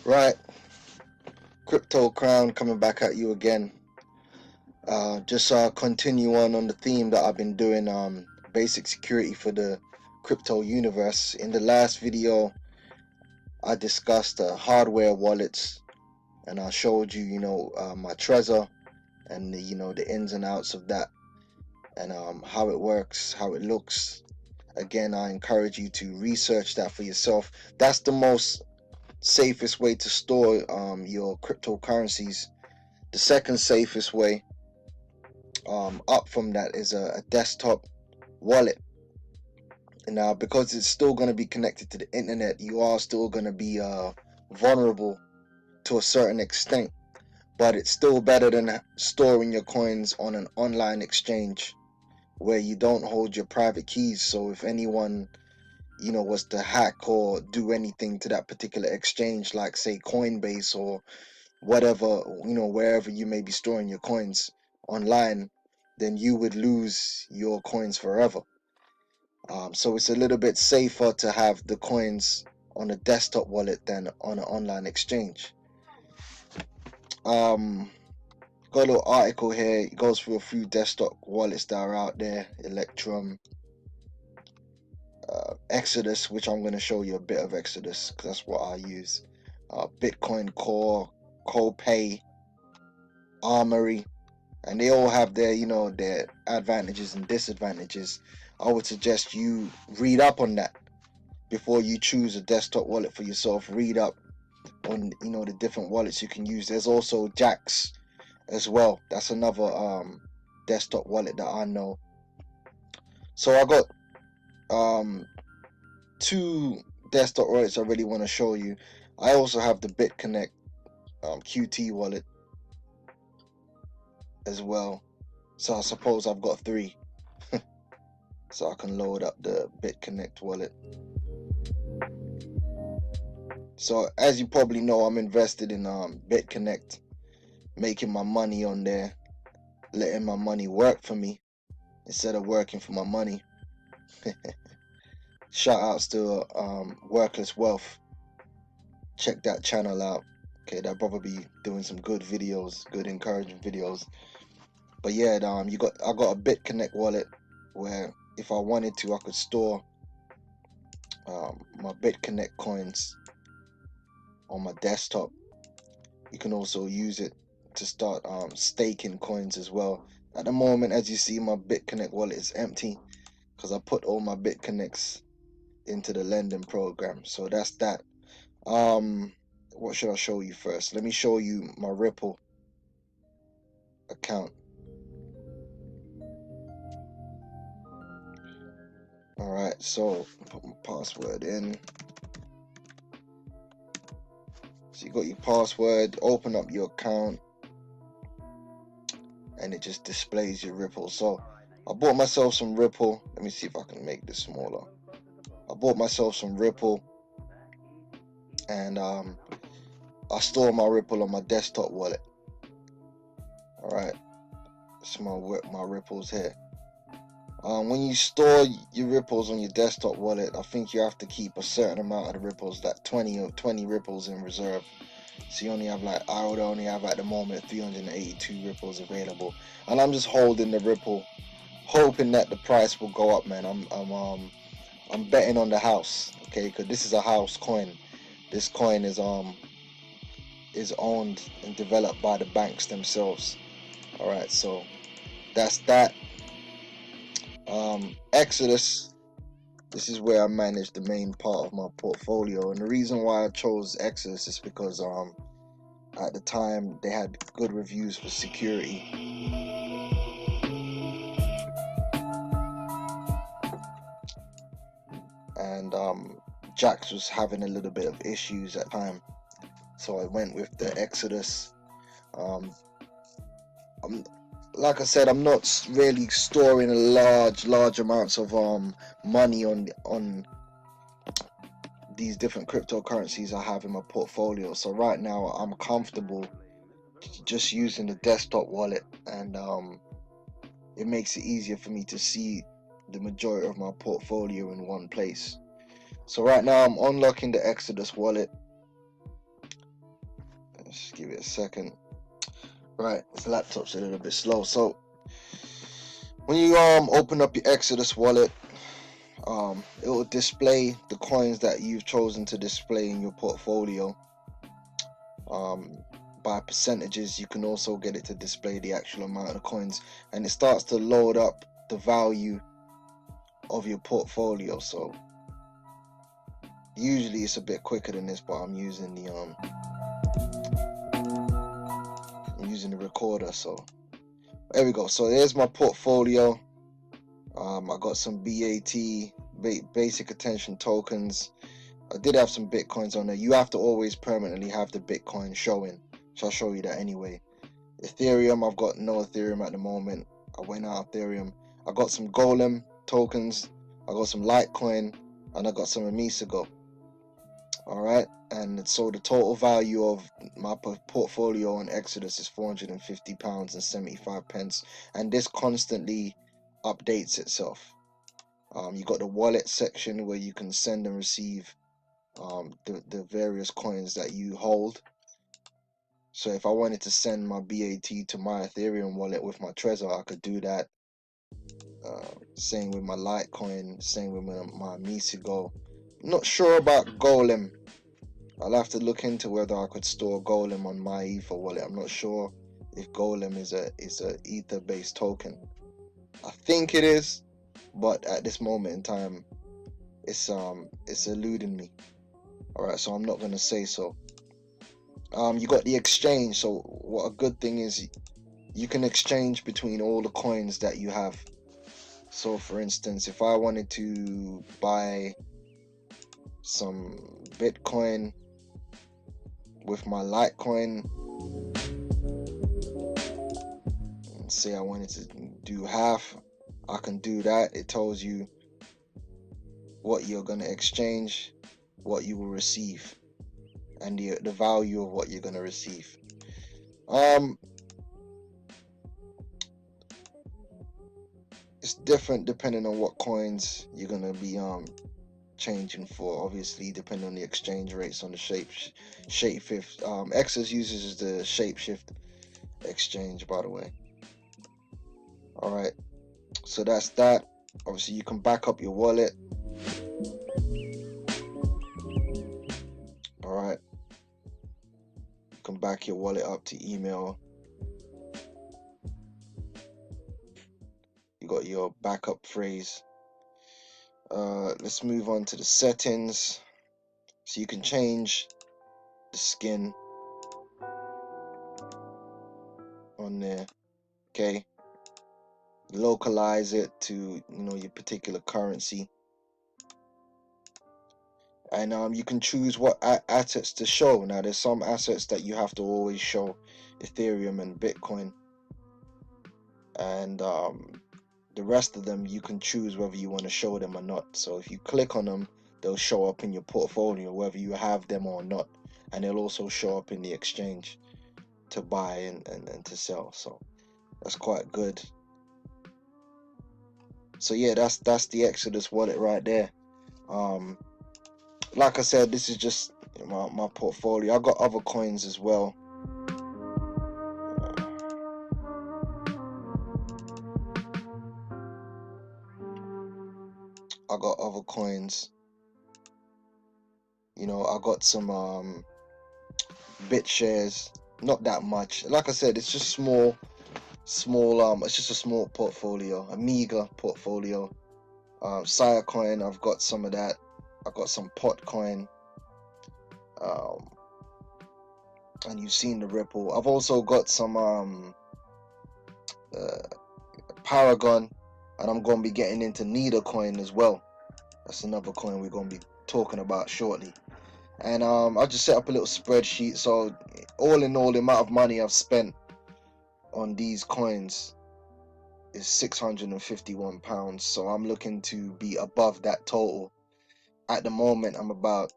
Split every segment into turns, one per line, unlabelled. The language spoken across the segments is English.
Right, Crypto Crown coming back at you again. Just continue on the theme that I've been doing, basic security for the crypto universe. In the last video, I discussed hardware wallets, and I showed you, my Trezor and the ins and outs of that, and how it works, how it looks. Again, I encourage you to research that for yourself. That's the most safest way to store your cryptocurrencies. The second safest way up from that is a desktop wallet. And now, because it's still going to be connected to the internet, you are still going to be vulnerable to a certain extent, but it's still better than storing your coins on an online exchange where you don't hold your private keys. So if anyone was to hack or do anything to that particular exchange, like say Coinbase or whatever, wherever you may be storing your coins online, then you would lose your coins forever. So it's a little bit safer to have the coins on a desktop wallet than on an online exchange. Got a little article here. It goes through a few desktop wallets that are out there: Electrum, Exodus, which I'm going to show you a bit of Exodus because that's what I use. Bitcoin Core, Copay, Armory, and they all have their their advantages and disadvantages. I would suggest you read up on that before you choose a desktop wallet for yourself. Read up on the different wallets you can use. There's also Jax as well. That's another desktop wallet that I know. So I got two desktop wallets I really want to show you. I also have the BitConnect QT wallet as well, so I suppose I've got three. So I can load up the BitConnect wallet. So as you probably know, I'm invested in BitConnect, making my money on there, letting my money work for me instead of working for my money. Shout outs to Workless Wealth. Check that channel out. Okay, that brother be doing some good videos, good encouraging videos. But yeah, I got a BitConnect wallet where if I wanted to, I could store my BitConnect coins on my desktop. You can also use it to start staking coins as well. At the moment, as you see, my BitConnect wallet is empty because I put all my BitConnects into the lending program. So that's that. What should I show you first? Let me show you my Ripple account. Alright, so put my password in. So you got your password, open up your account, and it just displays your Ripple. So I bought myself some Ripple. Let me see if I can make this smaller. I bought myself some Ripple, and I store my Ripple on my desktop wallet. Alright, it's my Ripples here. When you store your Ripples on your desktop wallet, I think you have to keep a certain amount of the Ripples, like 20 Ripples in reserve. So you only have I would only have at the moment 382 Ripples available, and I'm just holding the Ripple, hoping that the price will go up, man. I'm betting on the house, okay? Because this is a house coin. This coin is owned and developed by the banks themselves. All right, so that's that. Exodus, this is where I manage the main part of my portfolio, and the reason why I chose Exodus is because at the time they had good reviews for security, and Jax was having a little bit of issues at the time, so I went with the Exodus. Like I said, I'm not really storing large amounts of money on these different cryptocurrencies I have in my portfolio. So right now I'm comfortable just using the desktop wallet, and it makes it easier for me to see the majority of my portfolio in one place. So right now I'm unlocking the Exodus wallet, Just give it a second. Right, this laptop's a little bit slow. So when you open up your Exodus wallet, it will display the coins that you've chosen to display in your portfolio. By percentages, you can also get it to display the actual amount of coins, and it starts to load up the value of your portfolio. So usually it's a bit quicker than this, but I'm using the recorder. So there we go. So there's my portfolio. I got some BAT, basic attention tokens. I did have some bitcoins on there. You have to always permanently have the bitcoin showing, so I'll show you that anyway. Ethereum, I've got no Ethereum at the moment. I went out of Ethereum. I got some Golem tokens, I got some Litecoin, and I got some Amisago. Alright, and so the total value of my portfolio on Exodus is £450.75, and this constantly updates itself. You got the wallet section where you can send and receive the various coins that you hold. So if I wanted to send my BAT to my Ethereum wallet with my Trezor, I could do that. Same with my Litecoin, same with my Amisago. Not sure about Golem. I'll have to look into whether I could store Golem on my Ether wallet. I'm not sure if Golem is a Ether based token. I think it is, but at this moment in time, it's eluding me. Alright, so I'm not gonna say so. You got the exchange. So what a good thing is, you can exchange between all the coins that you have. So for instance, if I wanted to buy some Bitcoin with my Litecoin, and say I wanted to do half, I can do that. It tells you what you're going to exchange, what you will receive, and the value of what you're going to receive. It's different depending on what coins you're going to be changing for, obviously, depending on the exchange rates on the Shapeshift. Exodus uses the Shapeshift exchange, by the way. Alright, so that's that. Obviously, you can back up your wallet. Alright, you can back your wallet up to email. You got your backup phrase. Let's move on to the settings. So you can change the skin on there. Okay, localize it to your particular currency, and you can choose what assets to show. Now there's some assets that you have to always show, Ethereum and Bitcoin, and the rest of them you can choose whether you want to show them or not. So if you click on them, they'll show up in your portfolio whether you have them or not, and they'll also show up in the exchange to buy and to sell. So that's quite good. So yeah, that's the Exodus wallet right there. Like I said, this is just my portfolio. I got other coins as well. I got other coins. I got some bit shares, not that much. Like I said, it's just small. It's just a small portfolio, a meager portfolio. Sire coin, I've got some of that. I got some pot coin. And you've seen the Ripple. I've also got some Paragon, and I'm going to be getting into Needle coin as well. That's another coin we're going to be talking about shortly. And I just set up a little spreadsheet. So all in all, the amount of money I've spent on these coins is £651. So I'm looking to be above that total. At the moment, I'm about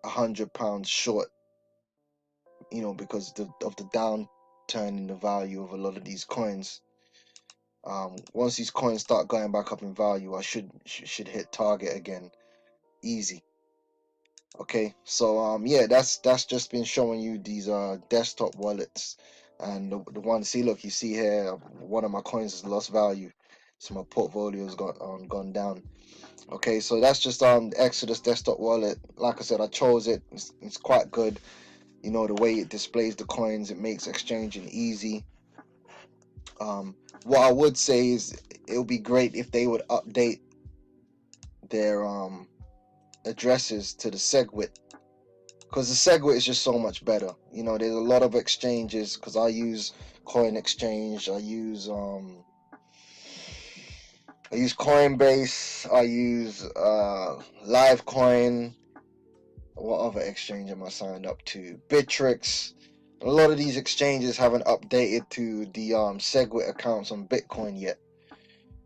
£100 short, because of the downturn in the value of a lot of these coins. Once these coins start going back up in value, I should hit target again, easy. Okay, so yeah, that's just been showing you these desktop wallets, and the one, see, look, you see here, one of my coins has lost value, so my portfolio's gone down. Okay, so that's just Exodus desktop wallet. Like I said, I chose it. It's quite good. You know, the way it displays the coins, it makes exchanging easy. What I would say is it would be great if they would update their addresses to the SegWit, because the SegWit is just so much better. You know, there's a lot of exchanges, because I use Coin Exchange, I use Coinbase, I use Livecoin. What other exchange am I signed up to? Bittrex. A lot of these exchanges haven't updated to the SegWit accounts on Bitcoin yet.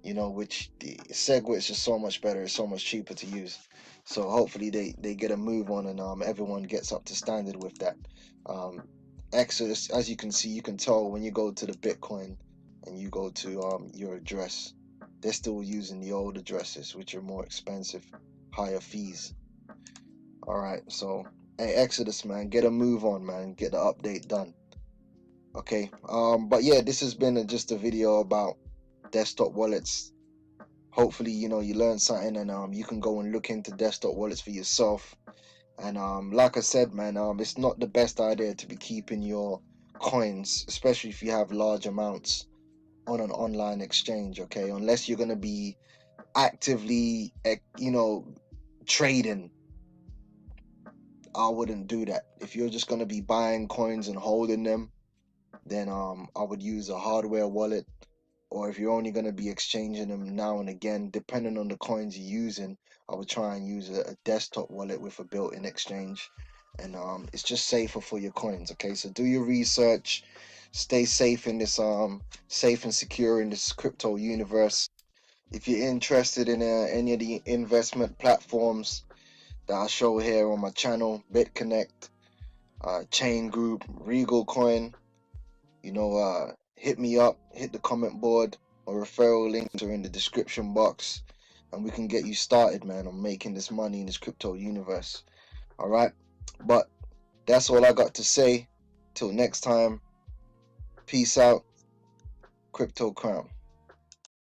You know, which the SegWit is just so much better, it's so much cheaper to use. So hopefully they get a move on, and everyone gets up to standard with that. Exodus, as you can see, you can tell when you go to the Bitcoin and you go to your address, they're still using the old addresses, which are more expensive, higher fees. All right, so hey, Exodus, man, get a move on, man, get the update done. Okay, but yeah, this has been just a video about desktop wallets. Hopefully, you know, you learned something, and you can go and look into desktop wallets for yourself. And like I said, man, it's not the best idea to be keeping your coins, especially if you have large amounts, on an online exchange. Okay, unless you're gonna be actively, you know, trading, I wouldn't do that. If you're just gonna be buying coins and holding them, then I would use a hardware wallet. Or if you're only going to be exchanging them now and again, depending on the coins you're using, I would try and use a desktop wallet with a built-in exchange, and it's just safer for your coins. Okay, so do your research, stay safe in this safe and secure in this crypto universe. If you're interested in any of the investment platforms that I show here on my channel, BitConnect, Chain Group, Regal Coin, you know, hit me up, hit the comment board. My referral links are in the description box, and we can get you started, man, on making this money in this crypto universe. All right, but that's all I got to say. Till next time, peace out. Crypto Crown.